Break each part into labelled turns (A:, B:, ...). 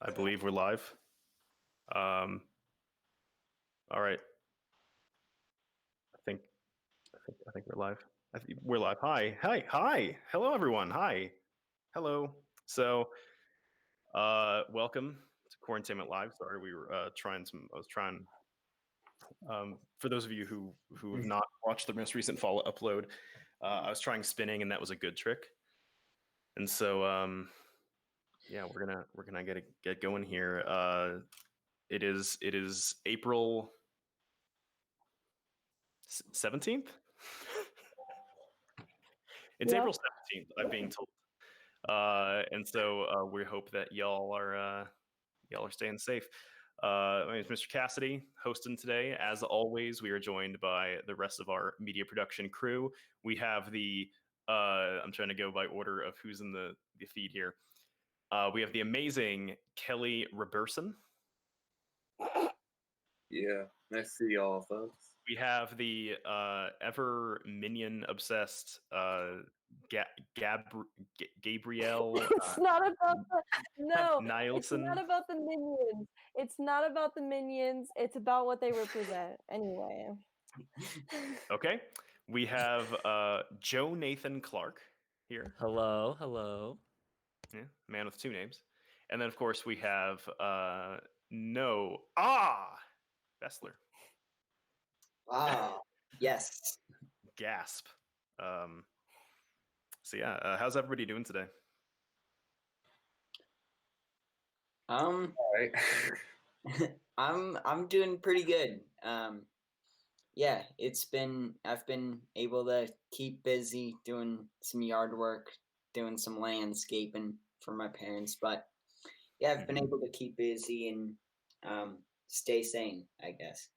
A: I believe we're live. All right. I think we're live. We're live. Hi. Hello, everyone. Hi. Hello. So, welcome to Quarantainment Live. Sorry, we were I was trying. For those of you who have not watched the most recent follow upload, I was trying spinning, and that was a good trick. And so, yeah, we're gonna get going here. It is April 17th. It's April 17th, I'm being told. And so we hope that y'all are staying safe. My name is Mr. Cassidy, hosting today. As always, we are joined by the rest of our media production crew. We have I'm trying to go by order of who's in the feed here. We have the amazing Kelly Roberson.
B: Yeah, nice to see y'all, folks.
A: We have the ever minion obsessed Gabrielle.
C: It's not about
A: Nielsen.
C: It's not about the minions. It's not about the minions. It's about what they represent. Anyway.
A: Okay, we have Joe Nathan Clark here.
D: Hello.
A: Yeah, man with two names, and then of course we have Bessler.
E: Wow. Yes.
A: Gasp. So yeah, how's everybody doing today?
B: All right.
E: I'm doing pretty good. Yeah, I've been able to keep busy doing some yard work, doing some landscaping for my parents, but yeah, I've been able to keep busy and stay sane, I guess.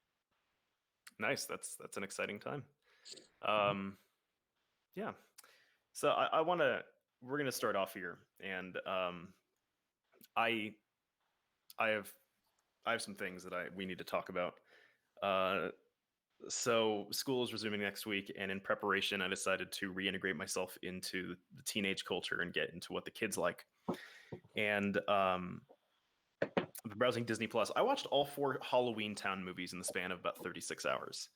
A: Nice. That's an exciting time. Yeah. So we're gonna start off here, and I have some things that we need to talk about. So school is resuming next week, and in preparation, I decided to reintegrate myself into the teenage culture and get into what the kids like. And browsing Disney Plus, I watched all 4 Halloweentown movies in the span of about 36 hours.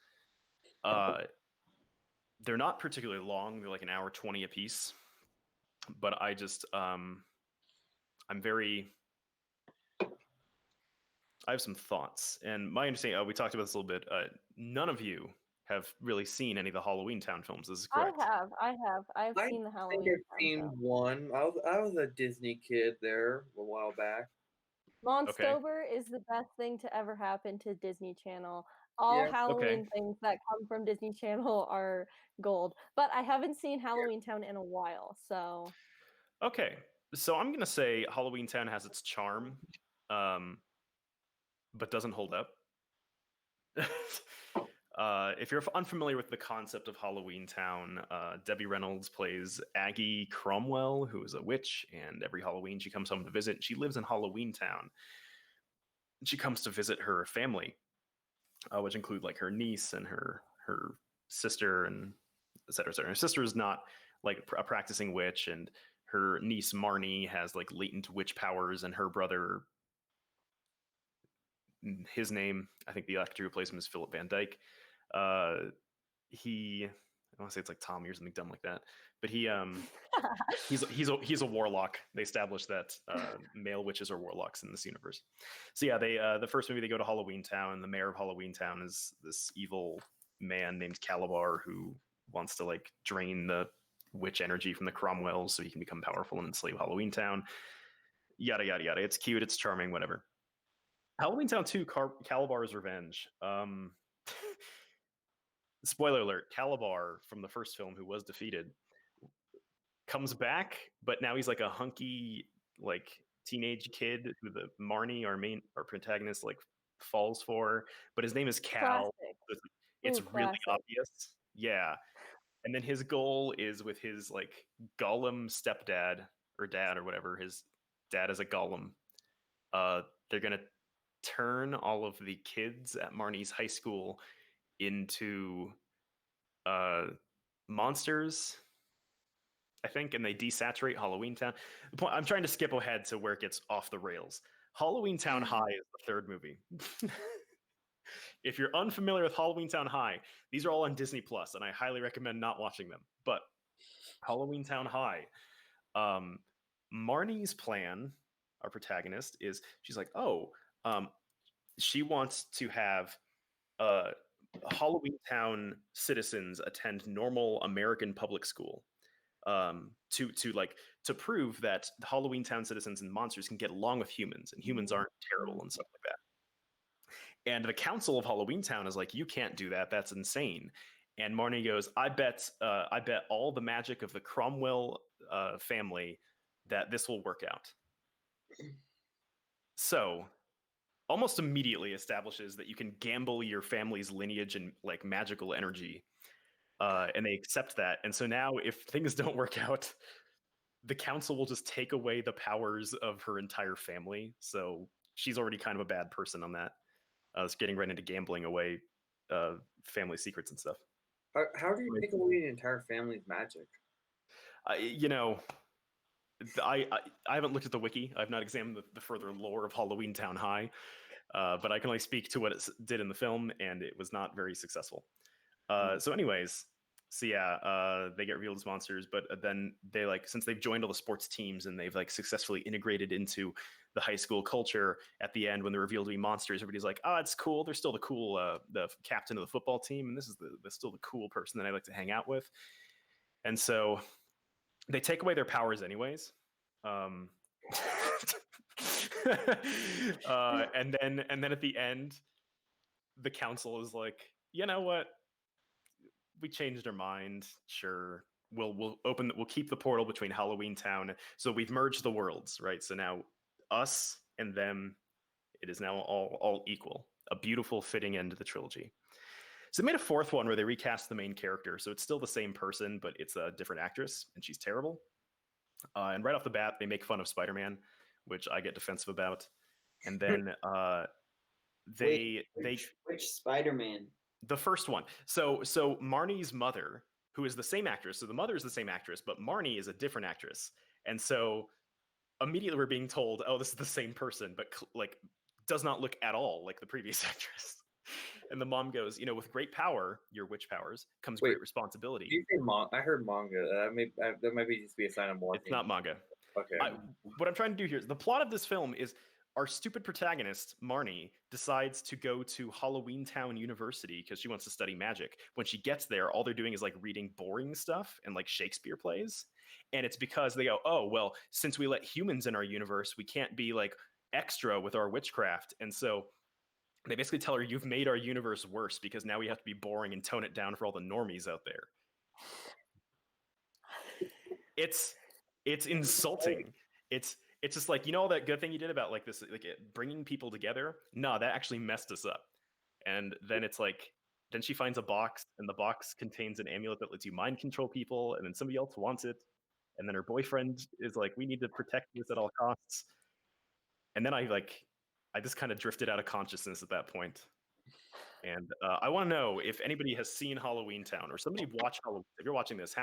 A: They're not particularly long; they're like an hour 20 apiece. But I just, I have some thoughts, and my understanding. We talked about this a little bit. None of you have really seen any of the Halloweentown films. This is correct.
C: I have. I've seen the Halloween.
B: I think I've seen one. I was a Disney kid there a while back.
C: Monstober is the best thing to ever happen to Disney Channel. All Halloween things that come from Disney Channel are gold. But I haven't seen Halloweentown in a while, so.
A: Okay, so I'm gonna say Halloweentown has its charm, but doesn't hold up. If you're unfamiliar with the concept of Halloweentown, Debbie Reynolds plays Aggie Cromwell, who is a witch, and every Halloween she comes home to visit. She lives in Halloweentown. She comes to visit her family, which include like her niece and her sister and et cetera, et cetera. Her sister is not like a practicing witch, and her niece Marnie has like latent witch powers, and her brother, his name, I think the actor who plays him is Philip Van Dyke. I want to say it's like Tommy or something dumb like that, but he's a warlock. They established that male witches are warlocks in this universe. So yeah, the first movie they go to Halloweentown, and the mayor of Halloweentown is this evil man named Calabar who wants to like drain the witch energy from the Cromwells so he can become powerful and enslave Halloweentown. Yada yada yada. It's cute. It's charming. Whatever. Halloweentown 2, Calabar's Revenge. Spoiler alert, Calabar from the first film, who was defeated, comes back, but now he's like a hunky, like teenage kid who the Marnie, our protagonist, like falls for. But his name is Cal. It's really obvious. Yeah. And then his goal is with his like Gollum stepdad or dad or whatever. His dad is a Gollum. They're going to turn all of the kids at Marnie's high school into monsters, I think, and they desaturate Halloweentown. I'm trying to skip ahead to where it gets off the rails. Halloweentown High is the third movie. If you're unfamiliar with Halloweentown High, these are all on Disney Plus, and I highly recommend not watching them. But Halloweentown High, Marnie's plan, our protagonist, is she's like, she wants to have Halloweentown citizens attend normal American public school, to prove that the Halloweentown citizens and monsters can get along with humans, and humans aren't terrible and stuff like that. And the council of Halloweentown is like, you can't do that. That's insane. And Marnie goes, I bet all the magic of the Cromwell family that this will work out. So almost immediately establishes that you can gamble your family's lineage and like magical energy. And they accept that. And so now if things don't work out, the council will just take away the powers of her entire family. So she's already kind of a bad person on that. It's getting right into gambling away family secrets and stuff.
B: How do you take away an entire family's magic?
A: I haven't looked at the wiki. I've not examined the further lore of Halloweentown High, but I can only speak to what it did in the film, and it was not very successful. So anyways, they get revealed as monsters, but then they since they've joined all the sports teams and they've successfully integrated into the high school culture, at the end when they're revealed to be monsters, everybody's like, oh, it's cool. They're still the cool, the captain of the football team, and this is still the cool person that I like to hang out with. And so they take away their powers anyways. And then at the end, the council is like, you know what? We changed our mind. Sure, we'll keep the portal between Halloweentown. So we've merged the worlds, right? So now us and them, it is now all equal. A beautiful fitting end to the trilogy. So they made a fourth one where they recast the main character. So it's still the same person, but it's a different actress, and she's terrible. And right off the bat, they make fun of Spider-Man, which I get defensive about. And then which
E: Spider-Man?
A: The first one. So Marnie's mother, who is the same actress. So the mother is the same actress, but Marnie is a different actress. And so immediately we're being told, oh, this is the same person, but does not look at all like the previous actress. And the mom goes, with great power, your witch powers, comes great responsibility.
B: Did you say I heard manga. That might just be a sign of more.
A: It's not manga.
B: Okay.
A: What I'm trying to do here is the plot of this film is our stupid protagonist, Marnie, decides to go to Halloweentown University because she wants to study magic. When she gets there, all they're doing is reading boring stuff and Shakespeare plays. And it's because they go, oh, well, since we let humans in our universe, we can't be extra with our witchcraft. And so they basically tell her, you've made our universe worse because now we have to be boring and tone it down for all the normies out there. It's insulting. It's just all that good thing you did about this, bringing people together. No, that actually messed us up. And then it's then she finds a box, and the box contains an amulet that lets you mind control people, and then somebody else wants it. And then her boyfriend is we need to protect this at all costs. And then I just kind of drifted out of consciousness at that point. And I want to know if anybody has seen Halloweentown or somebody watched Halloween. If you're watching this,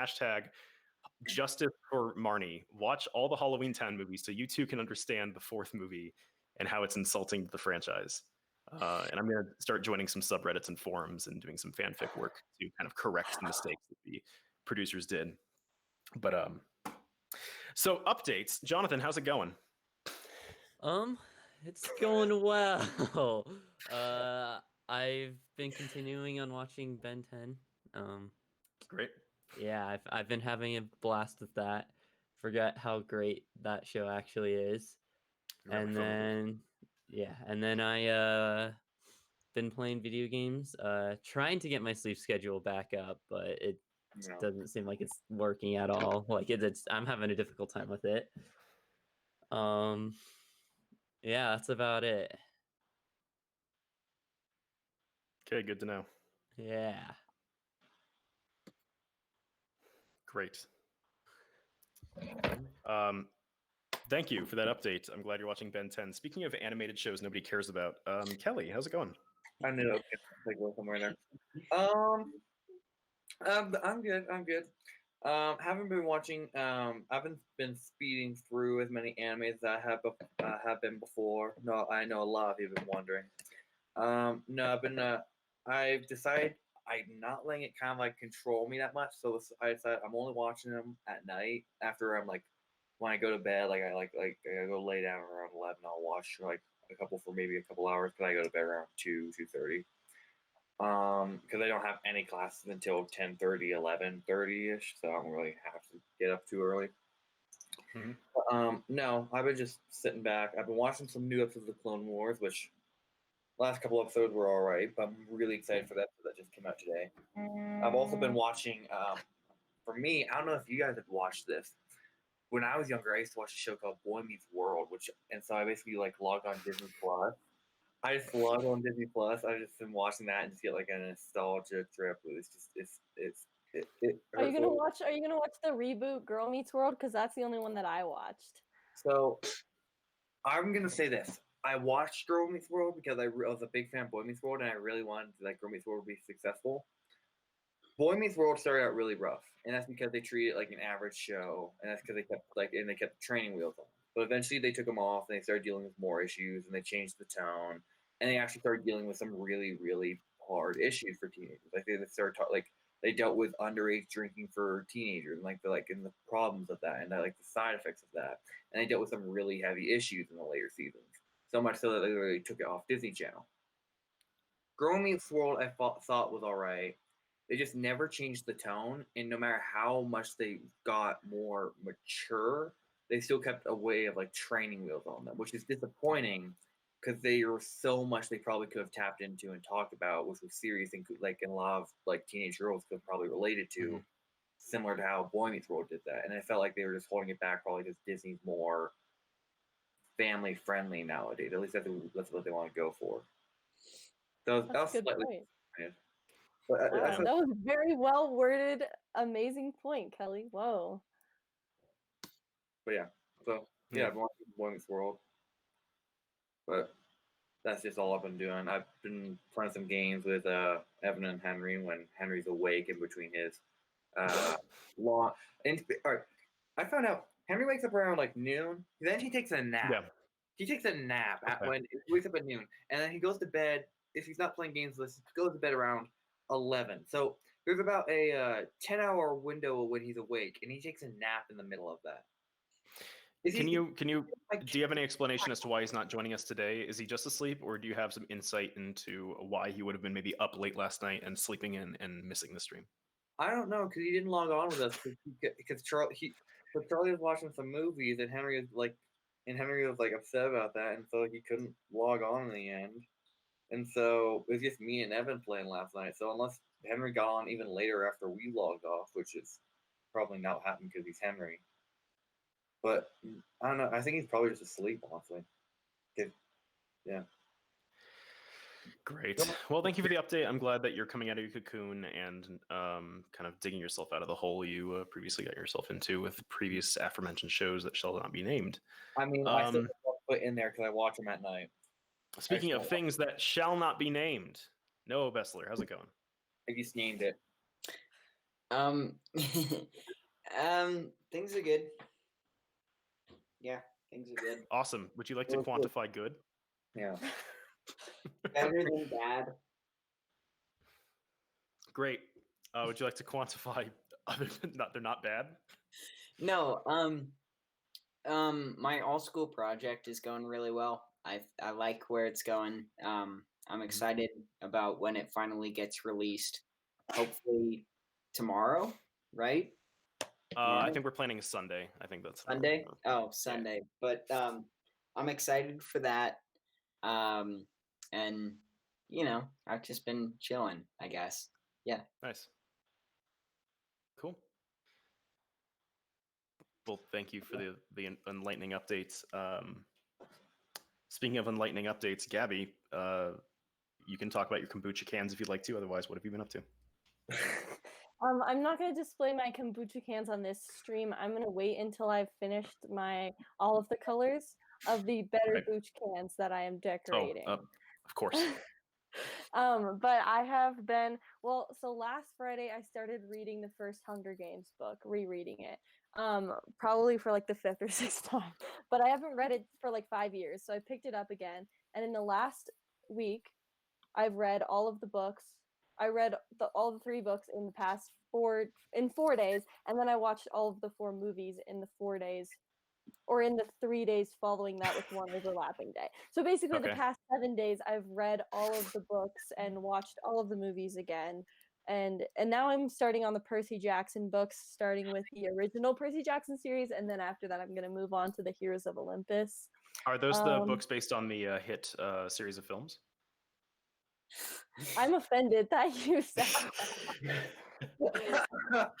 A: #Justice for Marnie. Watch all the Halloweentown movies so you too can understand the fourth movie and how it's insulting to the franchise. And I'm going to start joining some subreddits and forums and doing some fanfic work to kind of correct the mistakes that the producers did. But so updates. Jonathan, how's it going?
D: It's going well. I've been continuing on watching Ben 10.
A: Great.
D: Yeah, I've been having a blast with that. Forget how great that show actually is. And then I been playing video games, trying to get my sleep schedule back up, but it doesn't seem like it's working at all. I'm having a difficult time with it. Yeah, that's about it.
A: Okay, good to know.
D: Yeah.
A: Great. Thank you for that update. I'm glad you're watching Ben 10. Speaking of animated shows nobody cares about, Kelly, how's it going?
B: I knew I was going somewhere there. I'm good. Haven't been watching. I've been speeding through as many animes as I have been before. No, I know a lot of you have been wondering. No, I've been. I've decided I'm not letting it kind of like control me that much. So I decided I'm only watching them at night after I'm like when I go to bed. Like I go lay down around 11. I'll watch like maybe a couple hours. But I go to bed around 2:30. Because I don't have any classes until 10:30, 11:30 ish, so I don't really have to get up too early. No, I've been just sitting back. I've been watching some new episodes of Clone Wars, which last couple episodes were all right, but I'm really excited for that just came out today. I've also been watching. For me, I don't know if you guys have watched this. When I was younger, I used to watch a show called Boy Meets World, and so I basically like logged on Disney Plus. I just log on Disney Plus. I've just been watching that and just get like a nostalgia trip. It's just
C: Are you gonna watch the reboot Girl Meets World? Because that's the only one that I watched.
B: So I'm gonna say this. I watched Girl Meets World because I was a big fan of Boy Meets World, and I really wanted like Girl Meets World to be successful. Boy Meets World started out really rough, and that's because they treated it like an average show, and that's because they kept they kept the training wheels on. But eventually, they took them off, and they started dealing with more issues, and they changed the tone, and they actually started dealing with some really, really hard issues for teenagers. Like they started they dealt with underage drinking for teenagers, and and the problems of that, and the side effects of that, and they dealt with some really heavy issues in the later seasons. So much so that they literally took it off Disney Channel. Girl Meets World, I thought was all right. They just never changed the tone, and no matter how much they got more mature, they still kept a way of like training wheels on them, which is disappointing because they were so much they probably could have tapped into and talked about, which was serious and a lot of like teenage girls could have probably related to, similar to how Boy Meets World did that. And I felt like they were just holding it back probably because Disney's more family friendly nowadays. At least that's what they want to go for. So that was slightly disappointed.
C: But that was a very well worded, amazing point, Kelly. Whoa.
B: But yeah, I've been watching Boy Meets World. But that's just all I've been doing. I've been playing some games with Evan and Henry when Henry's awake in between his long. All right, I found out Henry wakes up around like noon. Then he takes a nap.
A: Yeah.
B: He takes a nap when he wakes up at noon, and then he goes to bed. If he's not playing games with us, he goes to bed around 11. So there's about a 10-hour window when he's awake, and he takes a nap in the middle of that.
A: Do you have any explanation as to why he's not joining us today? Is he just asleep, or do you have some insight into why he would have been maybe up late last night and sleeping in and missing the stream?
B: I don't know, because he didn't log on with us because Charlie was watching some movies, and Henry was like upset about that, and so he couldn't log on in the end. And so it was just me and Evan playing last night. So unless Henry got on even later after we logged off, which is probably not happening because he's Henry. But I don't know. I think he's probably just asleep, honestly. Yeah.
A: Great. Well, thank you for the update. I'm glad that you're coming out of your cocoon and kind of digging yourself out of the hole you previously got yourself into with previous aforementioned shows that shall not be named.
B: I mean, I still put in there because I watch them at night.
A: Speaking of things that shall not be named, Noah Bessler, how's it going?
B: I just named it.
E: Things are good. Yeah, things are good.
A: Awesome. Would you like to quantify good?
B: Yeah.
E: Better than bad.
A: Great. Would you like to quantify other than they're not bad?
E: No. My all school project is going really well. I like where it's going. I'm excited about when it finally gets released. Hopefully tomorrow, right?
A: I think we're planning Sunday. I think that's
E: Sunday. Oh, Sunday. Yeah. But I'm excited for that. And I've just been chilling, I guess. Yeah.
A: Nice. Cool. Well, thank you for the enlightening updates. Speaking of enlightening updates, Gabby, you can talk about your kombucha cans if you'd like to. Otherwise, what have you been up to?
C: I'm not going to display my kombucha cans on this stream. I'm going to wait until I've finished all of the colors of the Better Booch cans that I am decorating.
A: Of course.
C: But I have been, so last Friday I started reading the first Hunger Games book, rereading it. Probably for like the 5th or 6th time. But I haven't read it for like 5 years, so I picked it up again. And in the last week, I've read all of the books. I read all the 3 books in the past 4 days, and then I watched all of the 4 movies in the 4 days, or in the 3 days following that, with one overlapping day. So basically, the past 7 days, I've read all of the books and watched all of the movies again. And now I'm starting on the Percy Jackson books, starting with the original Percy Jackson series, and then after that, I'm going to move on to the Heroes of Olympus.
A: Are those the books based on the hit series of films?
C: I'm offended that you said that.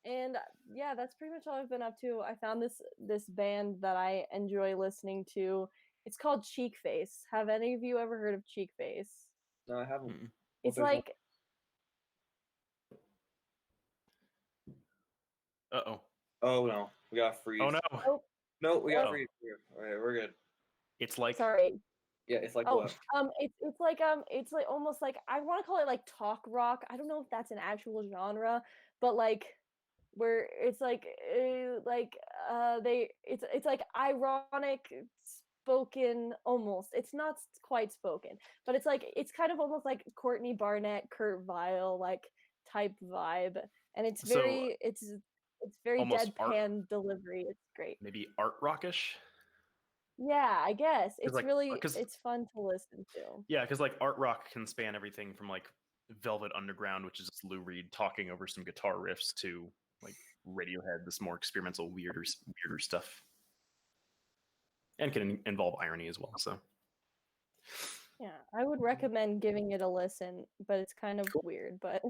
C: And yeah, that's pretty much all I've been up to. I found this band that I enjoy listening to. It's called Cheek Face. Have any of you ever heard of Cheek Face?
B: No, I haven't.
C: It's like...
A: Uh-oh.
B: Oh, no. We got freeze.
A: Oh, no.
C: Oh.
B: No, we got freeze here. All right, we're good.
A: It's like...
C: Sorry.
B: Yeah, it's like
C: what? It's like almost like, I want to call it like talk rock. I don't know if that's an actual genre, but like where it's like it's like ironic spoken almost. It's not quite spoken, but it's kind of almost like Courtney Barnett, Kurt Vile like type vibe, and it's very deadpan delivery. It's great.
A: Maybe art rockish.
C: Yeah, I guess it's
A: like,
C: it's fun to listen to.
A: Yeah, because like art rock can span everything from like Velvet Underground, which is just Lou Reed talking over some guitar riffs, to like Radiohead, this more experimental, weirder stuff, and can involve irony as well. So
C: yeah, I would recommend giving it a listen, but it's kind of weird. But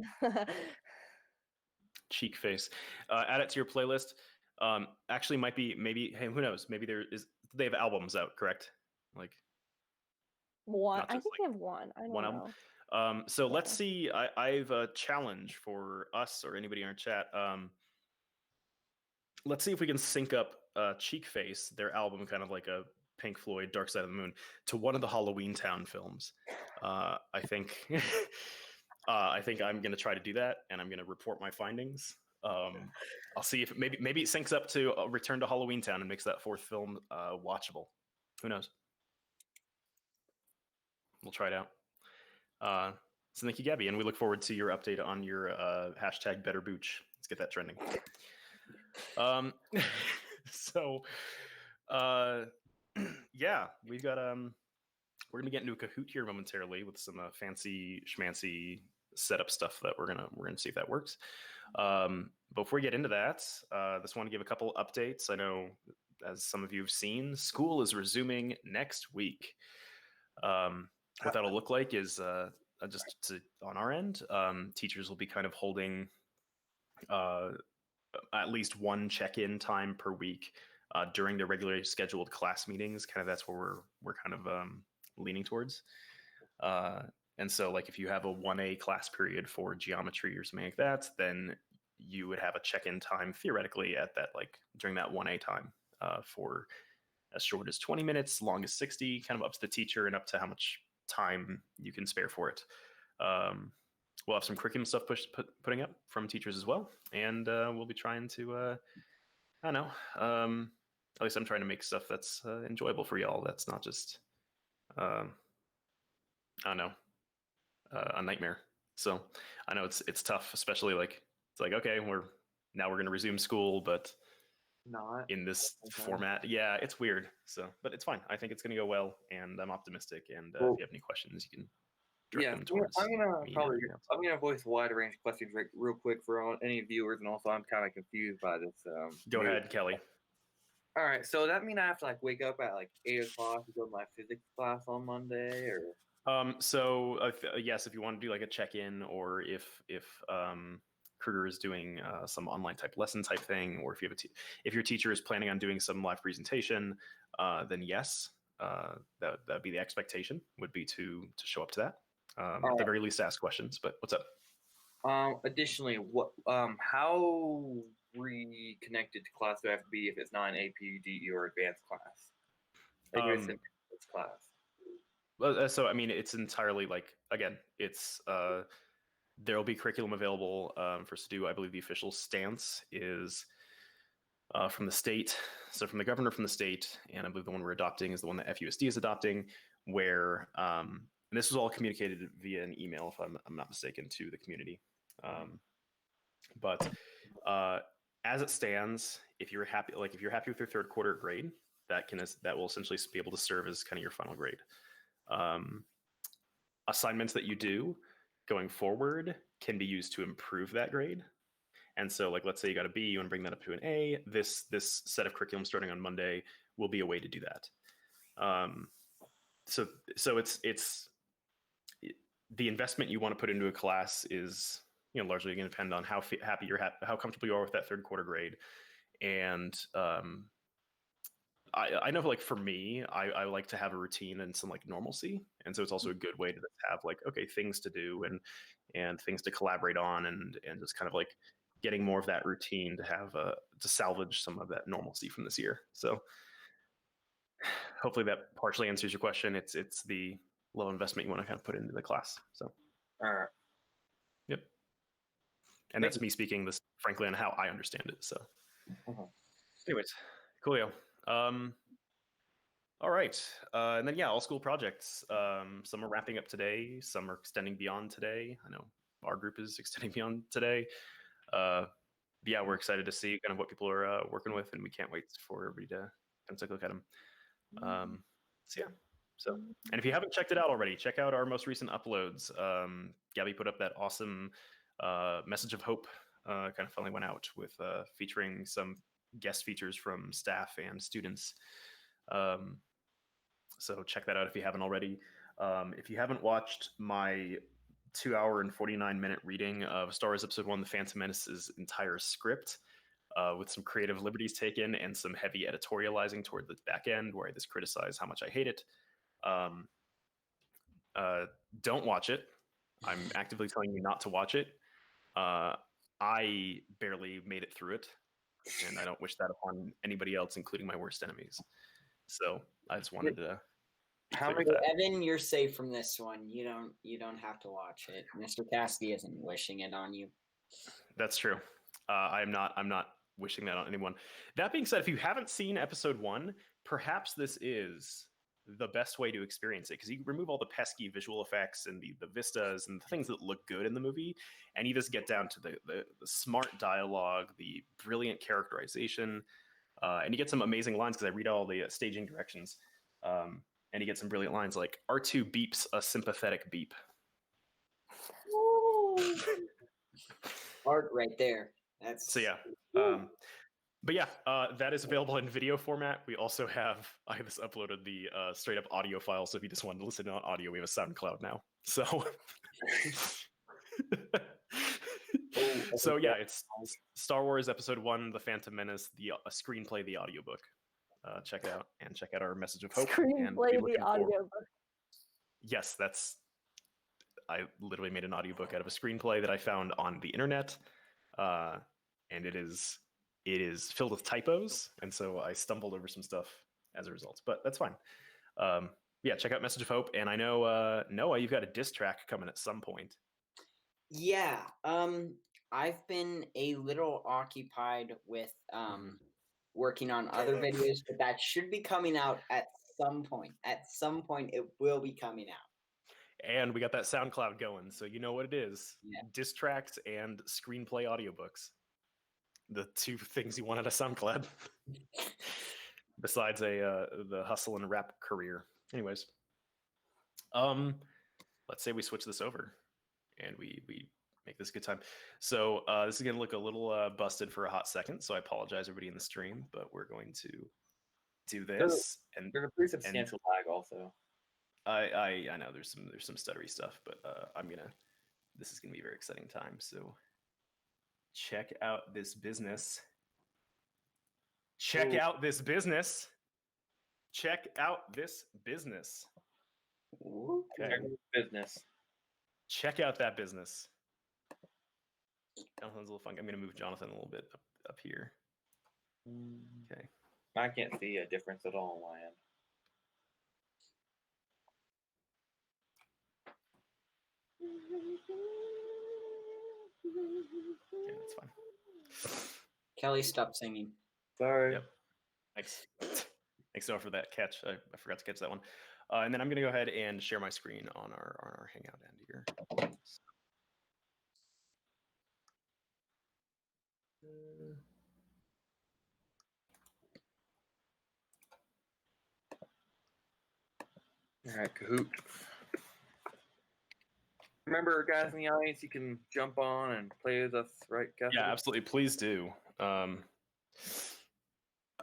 A: Cheek Face, add it to your playlist. Actually, might be maybe. Hey, who knows? Maybe they have albums out, correct? Like
C: one. I think they have one. I don't know.
A: Album. So let's see. I've a challenge for us or anybody in our chat. Let's see if we can sync up Cheek Face, their album, kind of like a Pink Floyd Dark Side of the Moon, to one of the Halloweentown films. I think I think I'm going to try to do that, and I'm going to report my findings. I'll see if maybe it syncs up to Return to Halloweentown and makes that 4th film watchable. Who knows? We'll try it out. So thank you, Gabby, and we look forward to your update on your hashtag Better Booch. Let's get that trending. So yeah, we've got we're gonna get into a Kahoot here momentarily with some fancy schmancy setup stuff that we're gonna see if that works. Before we get into that, just want to give a couple updates. I know, as some of you have seen, school is resuming next week. What that'll look like is on our end, teachers will be kind of holding at least one check-in time per week during their regularly scheduled class meetings. Kind of that's where we're kind of leaning towards. And so, like, if you have a 1A class period for geometry or something like that, then you would have a check-in time theoretically at that, like during that 1A time, for as short as 20 minutes, long as 60, kind of up to the teacher and up to how much time you can spare for it. We'll have some curriculum stuff putting up from teachers as well, and we'll be trying to, I don't know, at least I'm trying to make stuff that's enjoyable for y'all. That's not just, I don't know, a nightmare. So I know it's tough, especially like it's like, okay, we're going to resume school, but
B: not
A: in this format. Yeah, it's weird. So, but it's fine. I think it's going to go well, and I'm optimistic. And if you have any questions, you can direct them towards
B: I'm gonna voice a wide range of questions real quick for any viewers, and also I'm kind of confused by this.
A: Go ahead, Kelly.
B: All right, so that mean I have to like wake up at like 8 o'clock to go to my physics class on Monday, or?
A: So yes, if you want to do like a check-in, or if Kruger is doing some online type lesson type thing, or if you have if your teacher is planning on doing some live presentation, then yes, that'd be the expectation, would be to show up to that. At the very least, ask questions. But what's up?
B: Additionally, what how reconnected to class do I have to be if it's not an AP, DE, or advanced class? Like class.
A: Well, so I mean, it's entirely like, again, it's there'll be curriculum available for us to do. I believe the official stance is from the state, so from the governor from the state, and I believe the one we're adopting is the one that FUSD is adopting, where and this was all communicated via an email, if I'm not mistaken, to the community. But as it stands, if you're happy with your third quarter grade, that will essentially be able to serve as kind of your final grade. Assignments that you do going forward can be used to improve that grade. And so, like, let's say you got a B, you want to bring that up to an A. This set of curriculum starting on Monday will be a way to do that. So it's the investment you want to put into a class is, you know, largely going to depend on how how comfortable you are with that third quarter grade. And I know, like, for me, I like to have a routine and some, like, normalcy, and so it's also a good way to have, like, okay, things to do and things to collaborate on, and just kind of like getting more of that routine to have to salvage some of that normalcy from this year. So hopefully that partially answers your question. It's the low investment you want to kind of put into the class. So
B: all right.
A: Yep. And that's me speaking this frankly on how I understand it. So anyways, coolio. All right. And then, yeah, all school projects. Some are wrapping up today. Some are extending beyond today. I know our group is extending beyond today. Yeah, we're excited to see kind of what people are working with, and we can't wait for everybody to kind of take a look at them. So, yeah. So, and if you haven't checked it out already, check out our most recent uploads. Gabby put up that awesome message of hope, kind of finally went out with featuring some guest features from staff and students. So check that out if you haven't already. If you haven't watched my 2 hour and 49-minute reading of Star Wars Episode 1, The Phantom Menace's entire script, with some creative liberties taken and some heavy editorializing toward the back end where I just criticize how much I hate it, don't watch it. I'm actively telling you not to watch it. I barely made it through it, and I don't wish that upon anybody else, including my worst enemies. So I just wanted to
E: Evan, you're safe from this one. You don't have to watch it. Mr. Cassidy isn't wishing it on you.
A: That's true. I'm not wishing that on anyone. That being said, if you haven't seen episode 1, perhaps this is the best way to experience it, because you remove all the pesky visual effects and the vistas and the things that look good in the movie, and you just get down to the smart dialogue, the brilliant characterization, and you get some amazing lines, because I read all the staging directions, and you get some brilliant lines like, R2 beeps a sympathetic beep.
E: Art right there. That's
A: so, yeah. But yeah, that is available in video format. We also have, I just uploaded the straight up audio file, so if you just wanted to listen on audio, we have a SoundCloud now. So, so yeah, it's Star Wars Episode 1, The Phantom Menace, the screenplay, the audiobook. Check it out, and check out our message of hope.
C: Screenplay, the audiobook.
A: Yes, I literally made an audiobook out of a screenplay that I found on the internet, and it is filled with typos, and so I stumbled over some stuff as a result, but that's fine. Yeah, check out Message of Hope, and I know, Noah, you've got a diss track coming at some point.
E: Yeah, I've been a little occupied with working on other videos, but that should be coming out at some point. At some point, it will be coming out.
A: And we got that SoundCloud going, so you know what it is.
E: Yeah.
A: Diss tracks and screenplay audiobooks. The two things you want out of SoundCloud. Besides the hustle and rap career. Anyways. Let's say we switch this over and we make this a good time. So this is gonna look a little busted for a hot second, so I apologize everybody in the stream, but we're going to do this. And
B: there's a pretty substantial lag also.
A: I know there's some stuttery stuff, but this is gonna be a very exciting time. So check out this business. Check out this business. Check out this business.
B: Okay. Business.
A: Check out that business. Jonathan's a little funky. I'm gonna move Jonathan a little bit up here. Okay.
B: I can't see a difference at all on my end.
A: Yeah, that's fine.
E: Kelly, stop singing.
B: Sorry.
A: Yep. Thanks. Thanks, Noah, for that catch. I forgot to catch that one. And then I'm going to go ahead and share my screen on our Hangout end here.
B: All right, Kahoot. Remember, guys in the audience, you can jump on and play with us, right, Cassidy?
A: Yeah, absolutely. Please do.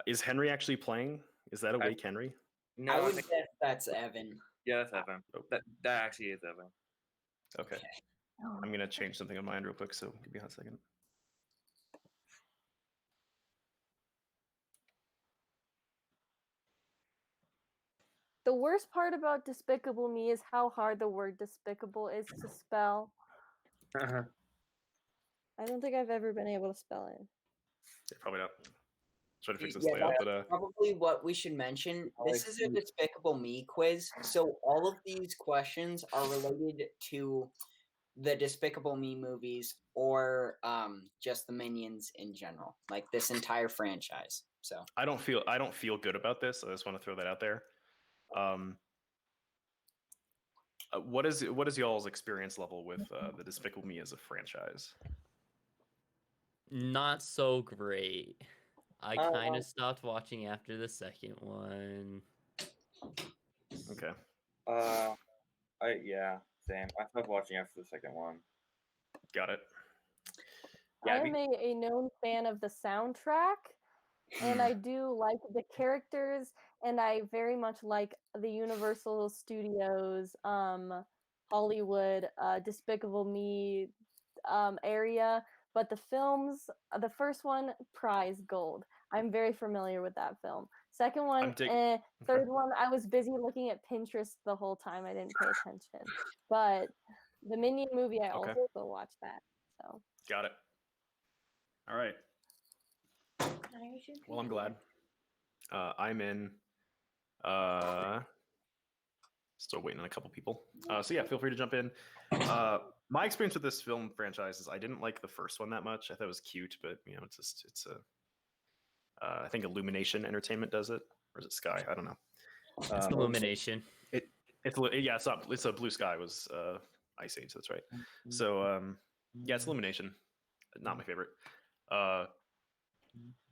A: Is Henry actually playing? Is that Awake Henry?
B: No,
E: I would guess that's Evan.
B: Yeah, that's Evan. That actually is Evan.
A: Okay. I'm going to change something on my end real quick, so give me a second.
C: The worst part about Despicable Me is how hard the word despicable is to spell. I don't think I've ever been able to spell it.
A: Yeah, probably not. Try to fix this
E: Yeah,
A: layout,
E: that's
A: but
E: probably what we should mention. This is a Despicable Me quiz, so all of these questions are related to the Despicable Me movies or just the Minions in general, like this entire franchise. So
A: I don't feel good about this. I just want to throw that out there. What is y'all's experience level with the Despicable Me as a franchise?
D: Not so great. I kind of stopped watching after the second one.
A: Okay.
B: Yeah, same. I stopped watching after the second one.
A: Got it.
C: I am a known fan of the soundtrack, and I do like the characters, and I very much like the Universal Studios, Hollywood, Despicable Me area. But the films, the first one, prize gold. I'm very familiar with that film. Second one, third one, I was busy looking at Pinterest the whole time. I didn't pay attention. But the Minion movie, I also watched that. So
A: got it. All right. Well, I'm glad. I'm in. Still waiting on a couple people. So yeah, feel free to jump in. My experience with this film franchise is I didn't like the first one that much. I thought it was cute, but you know, it's a. I think Illumination Entertainment does it, or is it Sky? I don't know.
D: It's Illumination.
A: It's a Blue Sky was Ice Age. That's right. So yeah, it's Illumination. Not my favorite.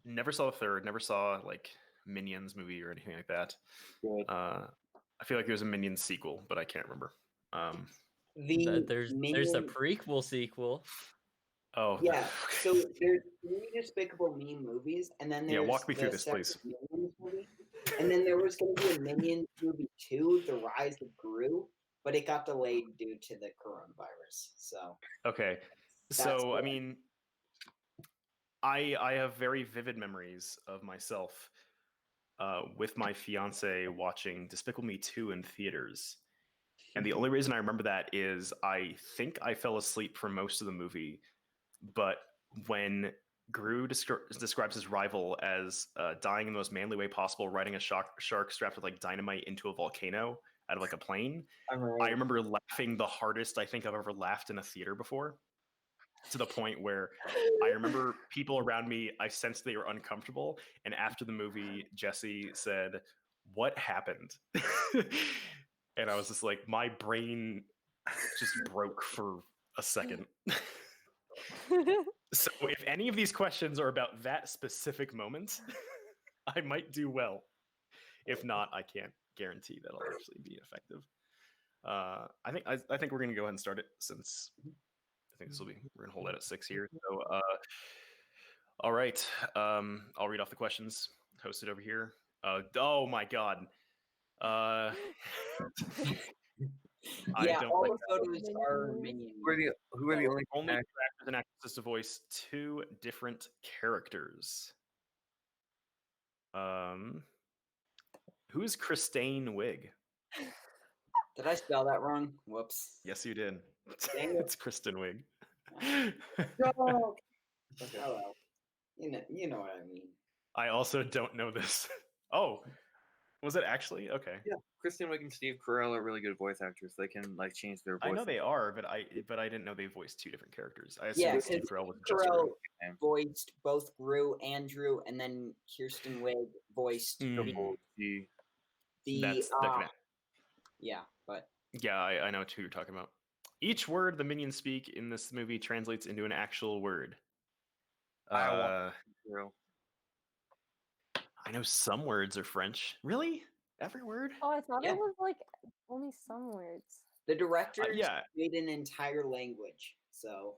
A: Never saw the third. Never saw like Minions movie or anything like that. I feel like there's a Minions sequel, but I can't remember.
D: There's a prequel sequel.
A: Oh
E: yeah. So there's 3 Despicable Me movies, and then there's
A: walk me through this, please.
E: Minions movie. And then there was going to be a Minions movie 2, The Rise of Gru, but it got delayed due to the coronavirus. So
A: okay, so I mean, I have very vivid memories of myself with my fiance watching Despicable Me 2 in theaters. And the only reason I remember that is I think I fell asleep for most of the movie, but when Gru describes his rival as dying in the most manly way possible, riding a shark strapped with like dynamite into a volcano out of like a plane, I remember laughing the hardest I think I've ever laughed in a theater before, to the point where I remember people around me, I sensed they were uncomfortable. And after the movie, Jesse said, "What happened?" And I was just like, my brain just broke for a second. So if any of these questions are about that specific moment, I might do well. If not, I can't guarantee that I'll actually be effective. I think we're gonna go ahead and start it, since I think we're gonna hold it at 6 here. So all right. I'll read off the questions hosted over here. Oh my god.
E: All the photos are Minions.
B: Who are the
A: only actors and actresses to voice 2 different characters? Who is Christine Wiig?
E: Did I spell that wrong? Whoops.
A: Yes, you did. It's Kristen Wiig.
E: Oh, well. You know what I mean.
A: I also don't know this. Oh, Was it actually? Okay.
B: Yeah, Kristen Wiig and Steve Carell are really good voice actors. They can like change their voice.
A: I know they are, but I didn't know they voiced two different characters. I assumed
E: Yeah,
A: Steve Carell was
E: Steve
A: just
E: Carell
A: Gru.
E: voiced both Gru and Drew, and then Kirsten Wiig voiced
B: The
A: That's
E: yeah, but
A: yeah, I know who you're talking about. Each word the minions speak in this movie translates into an actual word. I know some words are French. Really? Every word?
C: Oh, I thought it was like only some words.
E: The director made an entire language, so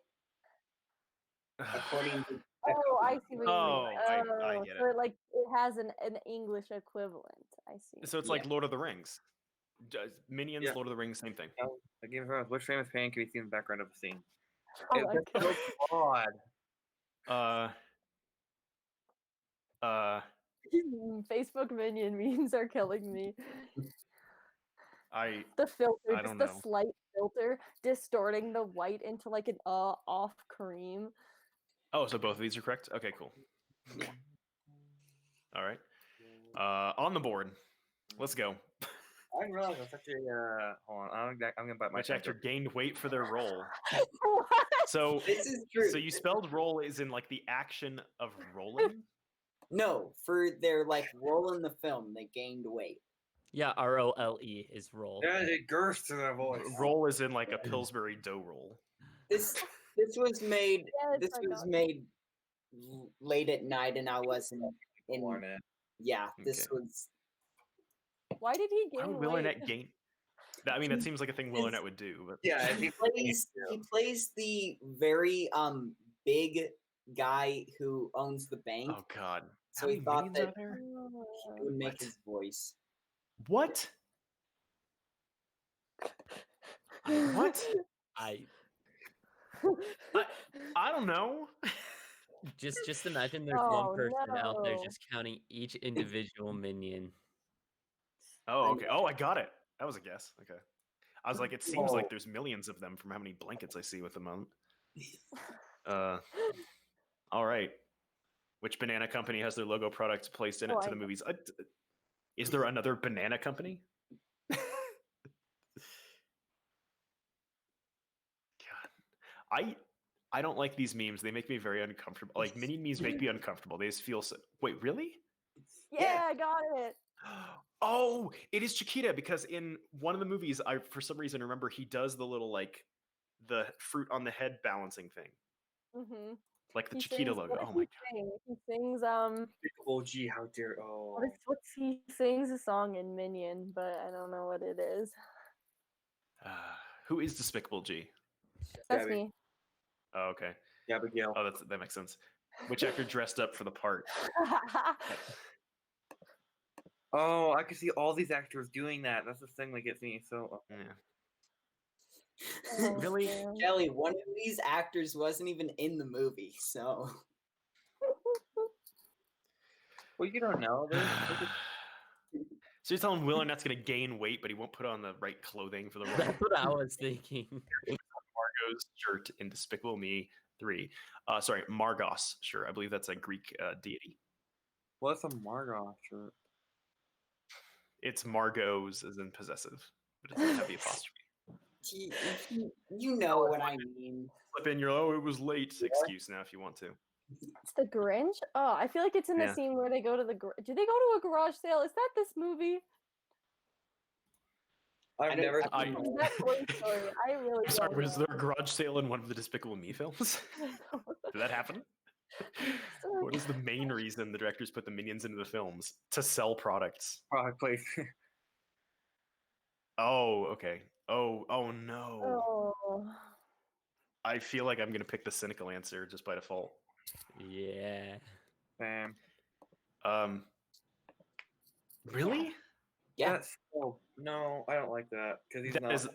E: according to
C: I see what you mean.
A: I get it.
C: So it has an English equivalent. I see.
A: So it's like Lord of the Rings. Minions, Lord of the Rings, same thing.
B: The Game of Thrones. Which famous fan can be seen in the background of a scene?
C: Oh my God.
B: So odd.
C: Facebook minion memes are killing me. The filter, just the slight filter, distorting the white into like an off cream.
A: Oh, so both of these are correct? Okay, cool.
E: Yeah.
A: All right. On the board. Let's go.
B: I didn't realize that's actually hold on. I'm gonna bite my
A: Which actor gained weight for their role?
C: What?
A: So
E: this is true.
A: So you spelled roll is in like the action of rolling?
E: No, for their like role in the film, they gained weight.
D: Yeah, ROLE is roll.
B: There's a girth to their voice.
A: Roll is in like a Pillsbury dough roll.
E: This was made late at night, and I wasn't in. Yeah, this was.
C: Why did he gain weight?
A: Why would Will Arnett gain? I mean, that seems like a thing Will Arnett would do. But
B: yeah,
E: he plays the very big guy who owns the bank.
A: Oh God!
E: So he thought that he would make his voice.
A: What? What?
D: I
A: don't know.
D: Just imagine there's one person out there just counting each individual minion.
A: Oh, okay. Oh, I got it. That was a guess. Okay. I was like, it seems like there's millions of them from how many blankets I see with them on. All right. Which banana company has their logo product placed in it to the movies? Is there another banana company? God. I don't like these memes. They make me very uncomfortable. Like, minion memes make me uncomfortable. They just feel so... Wait, really?
C: Yeah, I got it.
A: Oh, it is Chiquita, because in one of the movies, I for some reason remember he does the little like the fruit on the head balancing thing.
C: Mm-hmm.
A: Like the Chiquita logo. Oh my God.
C: He sings
B: Oh gee, how dare
C: he sings a song in Minion, but I don't know what it is.
A: Who is Despicable G?
C: That's me.
A: Oh, okay.
B: Abigail.
A: Oh, that makes sense. Which actor dressed up for the part?
B: Oh, I can see all these actors doing that. That's the thing that gets me so.
A: Yeah. Really?
E: Kelly, one of these actors wasn't even in the movie, so.
B: Well, you don't know.
A: So you're telling Will Arnett's going to gain weight, but he won't put on the right clothing for the role?
D: That's what I was thinking.
A: Margot's shirt in Despicable Me 3. Sorry, Margos. Sure, I believe that's a Greek deity.
B: What's a Margot shirt?
A: It's Margot's as in possessive, but it doesn't have the apostrophe.
E: You know what I mean.
A: Slip in your it was late excuse now if you want to.
C: It's the Grinch? Oh, I feel like it's in the scene where they go to the... Do they go to a garage sale? Is that this movie?
B: I've never...
C: That story. I really
A: Sorry, was there a garage sale in one of the Despicable Me films? Did that happen? What is the main reason the directors put the minions into the films? To sell products.
B: Product placement.
A: Oh, okay. Oh no.
C: Oh.
A: I feel like I'm going to pick the cynical answer just by default.
D: Yeah.
B: Bam.
A: Really?
E: Yes.
B: Oh, no, I don't like that because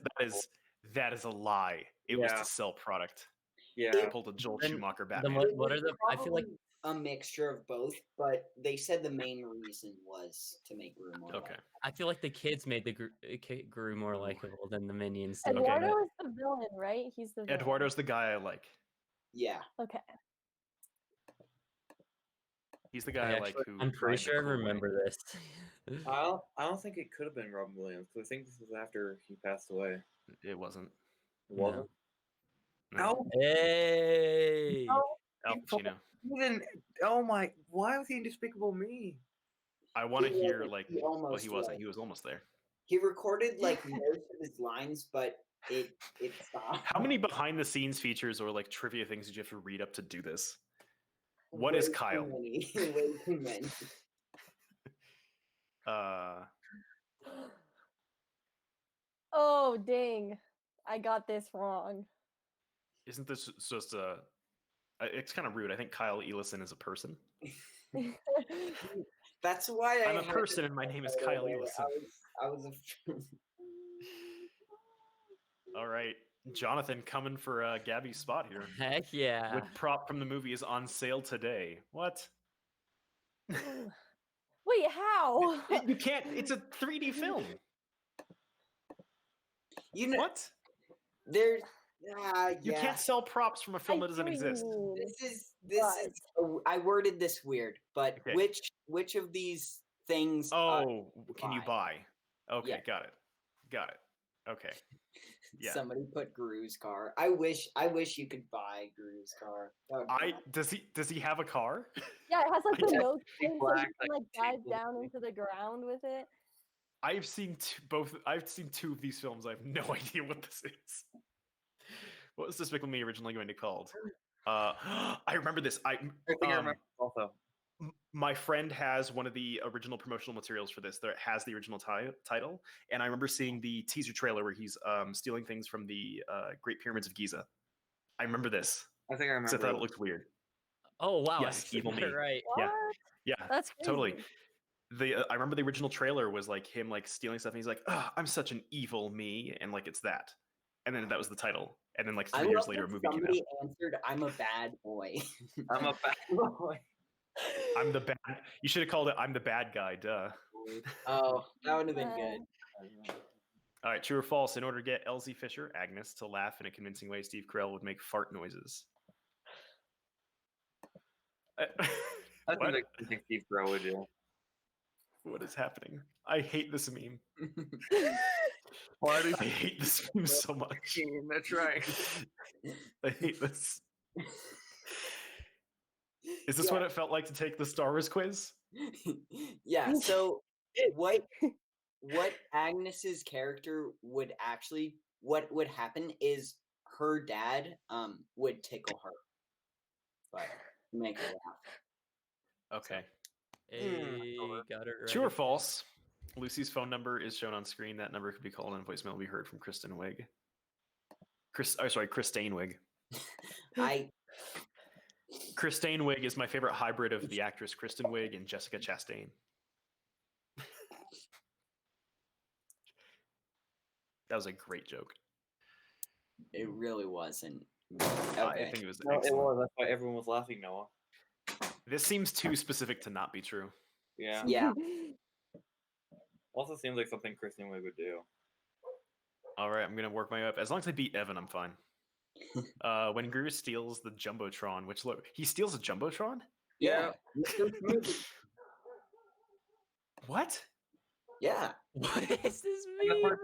A: that is a lie. It was to sell product.
B: Yeah.
A: They pulled a Joel Schumacher Batman.
D: What are the? I feel like
E: a mixture of both, but they said the main reason was to make Gru more.
A: Okay.
E: Likable.
D: I feel like the kids made the Gru more likable than the minions.
C: Eduardo is the villain, right? He's the villain.
A: Eduardo's the guy I like.
E: Yeah.
C: Okay.
A: He's the guy I like who.
D: I'm pretty sure I remember this.
B: I don't think it could have been Robin Williams because I think this was after he passed away.
A: It wasn't.
B: It wasn't.
A: No.
D: Hey.
A: Al Pacino.
B: Oh my! Why was he in Despicable Me?
A: I want to hear like.
E: He almost
A: he wasn't.
E: was.
A: He was almost there.
E: He recorded like most of his lines, but it stopped.
A: How many behind the scenes features or like trivia things did you have to read up to do this? What is Kyle?
E: Way too many.
C: Oh dang! I got this wrong.
A: Isn't this just it's kind of rude. I think Kyle Elison is a person.
E: That's why
A: I'm a person and my name is Kyle Elison.
E: I was a...
A: All right. Jonathan coming for Gabby's spot here.
D: Heck yeah.
A: With prop from the movie is on sale today. What?
C: Wait, how?
A: You can't. It's a 3D film.
E: You know
A: what?
E: There's
A: you can't sell props from a film that doesn't exist.
E: This is I worded this weird, but
A: okay.
E: which of these things
A: can you buy? Okay, yeah. Got it. Okay. Yeah.
E: Somebody put Gru's car. I wish you could buy Gru's car.
A: Does he have a car?
C: Yeah, it has like the nose thing so you can like dive down into the ground with it.
A: I've seen two of these films. I have no idea what this is. What was Despicable Me originally going to be called? I remember this. I think I remember also. My friend has one of the original promotional materials for this that has the original title, and I remember seeing the teaser trailer where he's stealing things from the Great Pyramids of Giza. I remember this.
B: I think I remember.
A: I thought it looked weird.
D: Oh wow!
A: Yes, Evil Me.
D: Right?
C: What?
A: Yeah,
C: that's crazy.
A: Totally. I remember the original trailer was like him like stealing stuff, and he's like, "Oh, I'm such an evil me," and like it's that, and then that was the title, and then like 3 years later, a movie came out.
E: Somebody answered, "I'm a bad boy."
B: I'm a bad boy.
A: I'm the bad. You should have called it "I'm the bad guy." Duh.
E: Oh, that would have been good.
A: All right, true or false? In order to get Elsie Fisher, Agnes, to laugh in a convincing way, Steve Carell would make fart noises.
B: I think Steve Carell would do.
A: What is happening? I hate this meme. Why do I hate this meme so much?
B: That's right.
A: I hate this. Is this what it felt like to take the Star Wars quiz?
E: Yeah. So what Agnes's character would actually what would happen is her dad would tickle her, but make her laugh.
A: Okay.
D: Hey, got it right.
A: True or false? Lucy's phone number is shown on screen. That number could be called and voicemail will be heard from Kristen Wiig. Christine Wiig. Christine Wiig is my favorite hybrid of the actress Kristen Wiig and Jessica Chastain. That was a great joke.
E: It really wasn't.
A: Okay. I think it was.
B: No, it was. That's why everyone was laughing, Noah.
A: This seems too specific to not be true.
B: Yeah.
E: Yeah.
B: Also seems like something Kristen Wiig would do.
A: All right, I'm gonna work my way up. As long as I beat Evan, I'm fine. When Gru steals the Jumbotron, he steals a Jumbotron?
E: Yeah.
A: What?
E: Yeah.
D: What is this meme?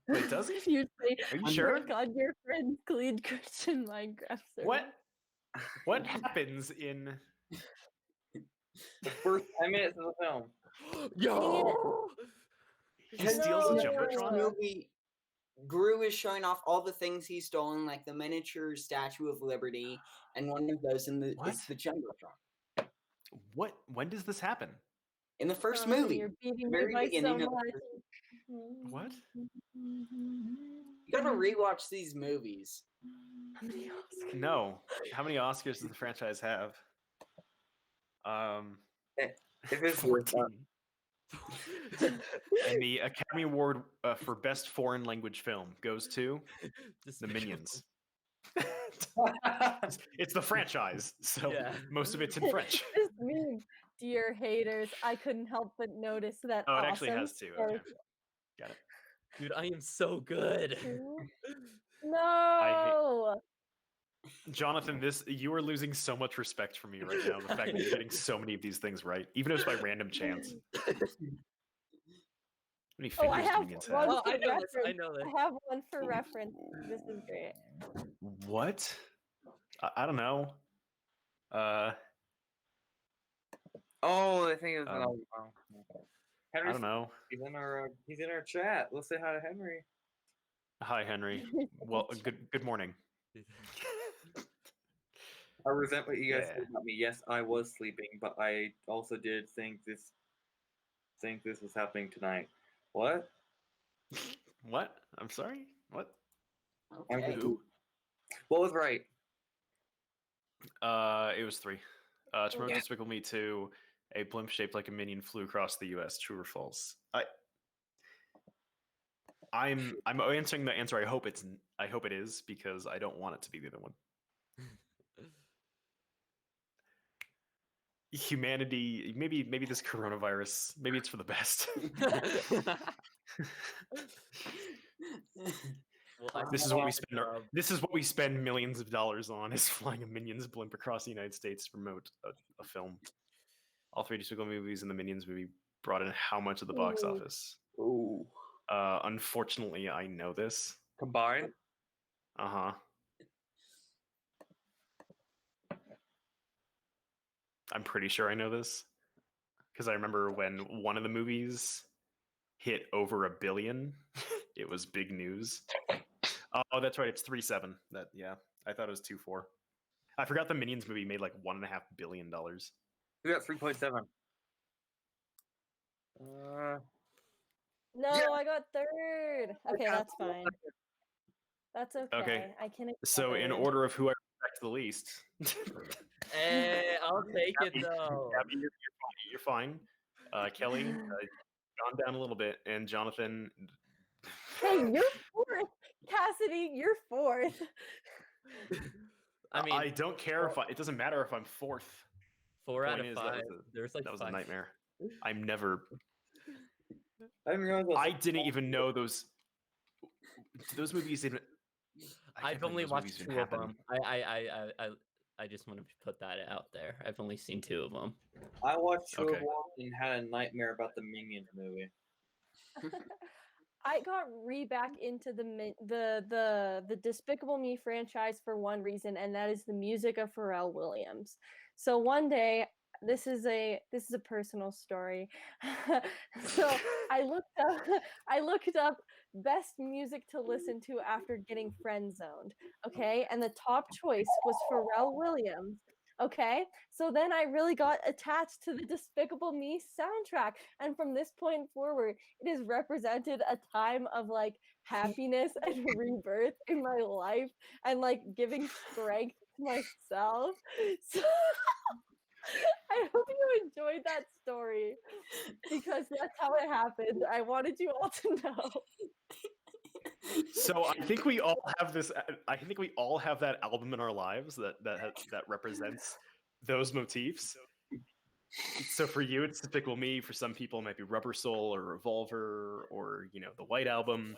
A: Wait, does he?
C: You say,
A: are you sure?
C: God, your friend clean Christian Minecraft server.
A: What happens in
B: the first 10 minutes of the film?
D: Yo!
A: He steals a Jumbotron?
E: Movie, Gru is showing off all the things he's stolen, like the miniature Statue of Liberty, and one of those is the Jumbotron.
A: What? When does this happen?
E: In the first movie.
C: You're beating
E: very
C: me by
E: beginning
C: so
E: of
C: much.
A: What?
E: You gotta rewatch these movies.
A: No. How many Oscars does the franchise have?
B: If it's
A: 14. And the Academy Award for Best Foreign Language Film goes to The Minions. It's the franchise, so most of it's in French.
C: This meme, dear haters, I couldn't help but notice that.
A: Oh, it actually has two. Okay. Got it.
D: Dude, I am so good.
C: No.
A: Jonathan, you are losing so much respect for me right now. The fact that you're getting so many of these things right, even if it's by random chance. How many fingers
C: I have
A: minions
C: one
A: have?
C: for reference.
D: I know this.
C: I have one for reference. This is great.
A: What? I don't know.
B: Oh, I think it was. Henry,
A: I don't know.
B: He's in our chat. Let's say hi to Henry.
A: Hi, Henry. Well, good morning.
B: I resent what you guys said about me. Yes, I was sleeping, but I also did think this was happening tonight. What?
A: What? I'm sorry? What?
E: Okay.
A: Who?
B: What was right?
A: It was 3. To promote Despicable Me 2, a blimp shaped like a minion flew across the U.S. True or false? I'm answering the answer. I hope it is, because I don't want it to be the other one. Humanity, maybe this coronavirus, maybe it's for the best. This is what we spend millions of dollars on, is flying a Minions blimp across the United States to promote a film. All 3 Despicable movies and the Minions movie brought in how much at the box office?
B: Ooh.
A: Unfortunately, I know this.
B: Combined?
A: Uh-huh. I'm pretty sure I know this, because I remember when one of the movies hit over $1 billion, it was big news. Oh, that's right. It's 3.7. I thought it was 2.4. I forgot the Minions movie made like $1.5 billion.
B: We got 3.7.
C: No, I got 3rd. Okay, that's fine. That's okay.
A: Okay.
C: I can.
A: So in order of who I respect the least.
D: I'll take it though.
A: Gabby, you're fine. Kelly, gone down a little bit, and Jonathan.
C: Hey, you're 4th. Cassidy, you're 4th.
D: I mean,
A: I don't care it doesn't matter if I'm 4th.
D: 4 out of 5.
A: That was a nightmare. I'm never.
B: I
A: didn't even know those movies didn't.
D: I've only watched 2 of them. I just want to put that out there. I've only seen 2 of them.
B: I watched 2 of them and had a nightmare about the Minions movie.
C: I got back into the Despicable Me franchise for one reason, and that is the music of Pharrell Williams. So one day, this is a personal story. So I looked up best music to listen to after getting friend zoned. Okay, and the top choice was Pharrell Williams. Okay, so then I really got attached to the Despicable Me soundtrack, and from this point forward, it has represented a time of like happiness and rebirth in my life, and like giving strength to myself. So I hope you enjoyed that story, because that's how it happened. I wanted you all to know.
A: So I think we all have this. I think we all have that album in our lives that represents those motifs. So for you, it's Despicable Me. For some people, it might be Rubber Soul or Revolver, or the White Album.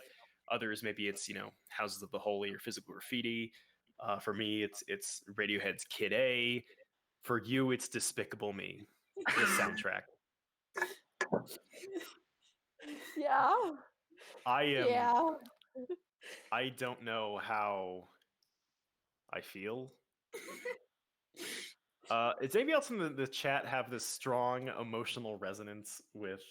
A: Others, maybe it's Houses of the Holy or Physical Graffiti. For me, it's Radiohead's Kid A. For you, it's Despicable Me, the soundtrack.
C: Yeah.
A: I don't know how I feel. Does anybody else in the chat have this strong emotional resonance with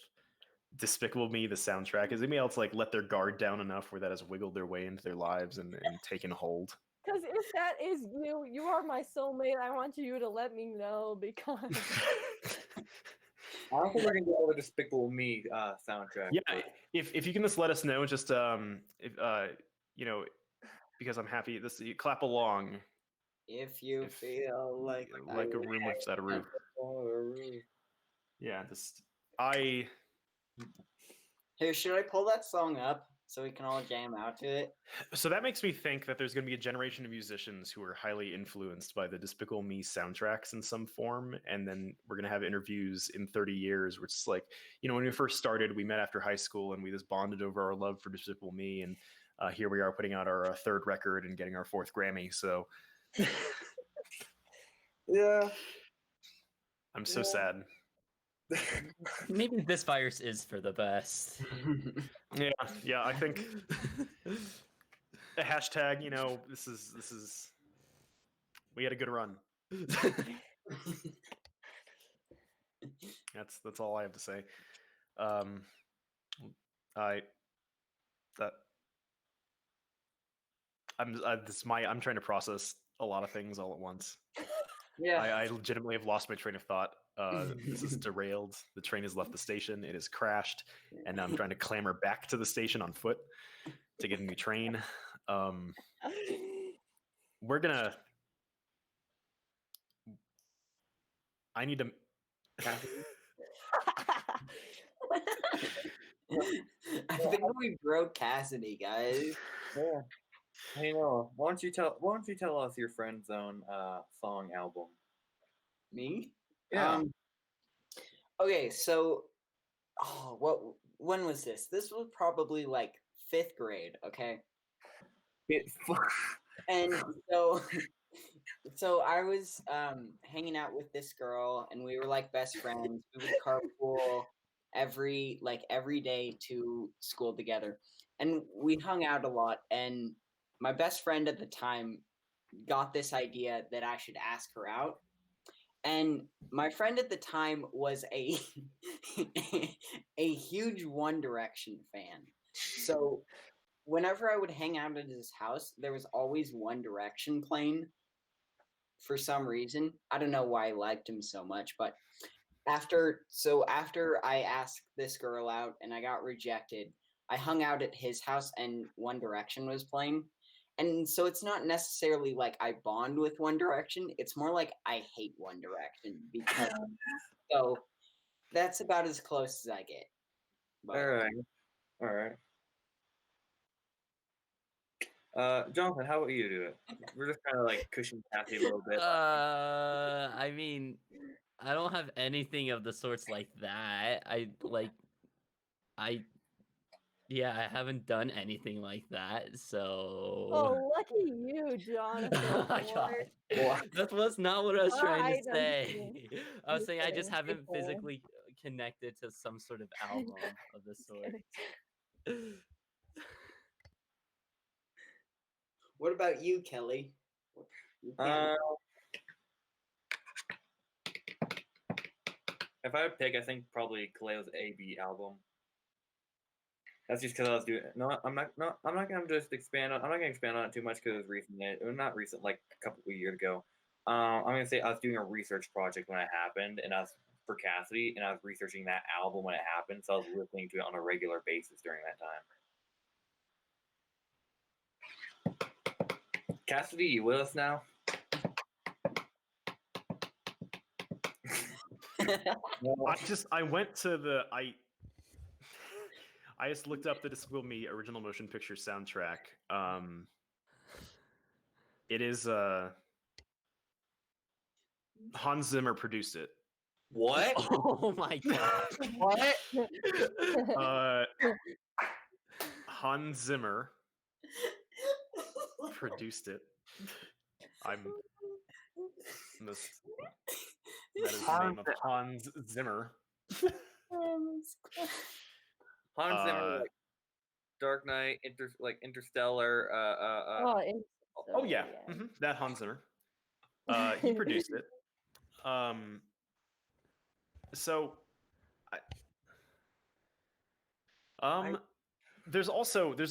A: Despicable Me, the soundtrack? Is anybody else like let their guard down enough where that has wiggled their way into their lives and taken hold?
C: Because if that is you, you are my soulmate. I want you to let me know, because
B: I don't think we're gonna go over the Despicable Me soundtrack.
A: Yeah, if you can just let us know, just because I'm happy. You clap along.
E: If you feel like
A: a room without a roof. Yeah,
E: Here, should I pull that song up so we can all jam out to it?
A: So that makes me think that there's going to be a generation of musicians who are highly influenced by the Despicable Me soundtracks in some form, and then we're going to have interviews in 30 years where it's like, when we first started, we met after high school and we just bonded over our love for Despicable Me, and here we are putting out our 3rd record and getting our 4th Grammy. So
B: Yeah.
A: I'm so sad.
D: Maybe this virus is for the best.
A: Yeah. I think a hashtag. This is. We had a good run. That's all I have to say. I'm trying to process a lot of things all at once.
E: Yeah.
A: I legitimately have lost my train of thought. This is derailed. The train has left the station. It has crashed, and now I'm trying to clamber back to the station on foot to get a new train. We're gonna. I need to.
E: I think we broke Cassidy, guys.
B: Yeah. I know. Why don't you tell us your friend zone song album?
E: Me?
B: Yeah.
E: Okay, so when was this? This was probably like 5th grade, okay? And so I was hanging out with this girl, and we were like best friends. We would carpool every day to school together, and we hung out a lot. And my best friend at the time got this idea that I should ask her out. And my friend at the time was a huge One Direction fan. So whenever I would hang out at his house, there was always One Direction playing for some reason. I don't know why I liked him so much, but after I asked this girl out and I got rejected, I hung out at his house and One Direction was playing. And so it's not necessarily like I bond with One Direction. It's more like I hate One Direction because so that's about as close as I get. But,
B: All right. Jonathan, how about you do it? We're just kind of like cushioning Kathy a little bit.
D: I mean, I don't have anything of the sorts like that. I haven't done anything like that, so...
C: Oh, lucky you, Jonathan.
D: Oh my God. That was not what I was trying to say. I was saying I just haven't physically connected to some sort of album of this sort.
E: What about you, Kelly?
B: If I would pick, I think probably Kaleo's AB album. That's just because I was doing. No, I'm not gonna just expand on. I'm not gonna expand on it too much because it was recent. Not recent, like a couple of years ago. I'm gonna say I was doing a research project when it happened, and I was for Cassidy, and I was researching that album when it happened. So I was listening to it on a regular basis during that time. Cassidy, you with us now?
A: I went to the I just looked up the Despicable Me original motion picture soundtrack. It is Hans Zimmer produced it.
B: What?
D: Oh my God!
E: What?
A: Hans Zimmer produced it. That is the name of Hans Zimmer.
B: Hans Zimmer, like Dark Knight, Interstellar.
A: Oh yeah, that Hans Zimmer. He produced it. So, there's a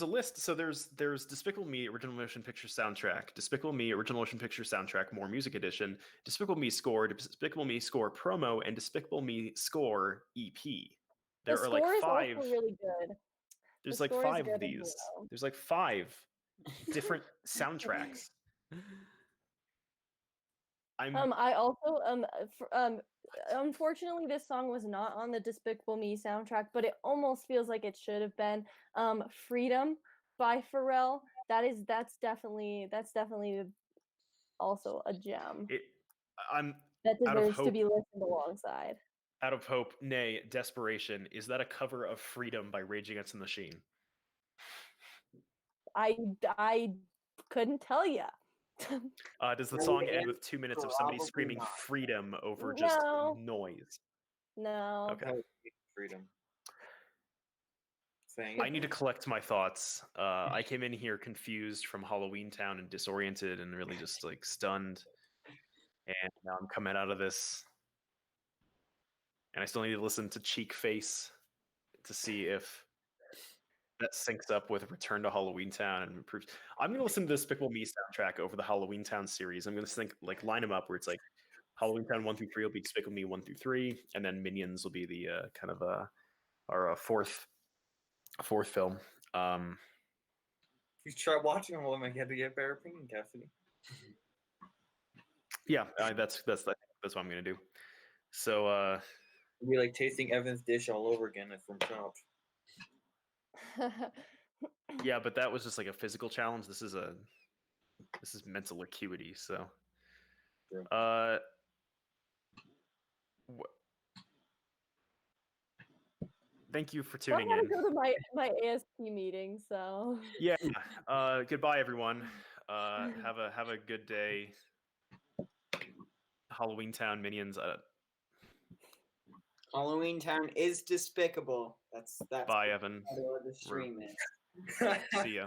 A: list. So there's Despicable Me original motion picture soundtrack, Despicable Me original motion picture soundtrack, more music edition, Despicable Me score, Despicable Me score promo, and Despicable Me score EP. There are like 5.
C: Also really good.
A: There's like 5 of these. There's like 5 different soundtracks.
C: I also unfortunately this song was not on the Despicable Me soundtrack, but it almost feels like it should have been. Freedom by Pharrell. That's definitely also a gem. That deserves to be listened alongside.
A: Out of Hope, nay, Desperation. Is that a cover of Freedom by Rage Against the Machine?
C: I couldn't tell you.
A: Does the song end with 2 minutes of somebody screaming freedom over just noise?
C: No.
A: Okay.
B: Freedom.
A: I need to collect my thoughts. I came in here confused from Halloweentown and disoriented and really just like stunned. And now I'm coming out of this. And I still need to listen to Cheek Face to see if that syncs up with Return to Halloweentown and improves. I'm going to listen to the Despicable Me soundtrack over the Halloweentown series. I'm going to think like line them up where it's like Halloweentown 1 through 3 will be Despicable Me 1 through 3, and then Minions will be the kind of our fourth film.
B: You try watching them, I had to get better opinion, Cassidy.
A: Yeah, that's what I'm gonna do. So
B: it'll be like tasting Evan's dish all over again from Chopped.
A: Yeah, but that was just like a physical challenge. This is mental acuity. So, thank you for tuning in.
C: I gotta go to my ASP meeting. So
A: yeah. Goodbye, everyone. Have a good day. Halloweentown Minions.
E: Halloweentown is despicable. That's
A: bye, Evan.
E: what the stream is.
A: See ya.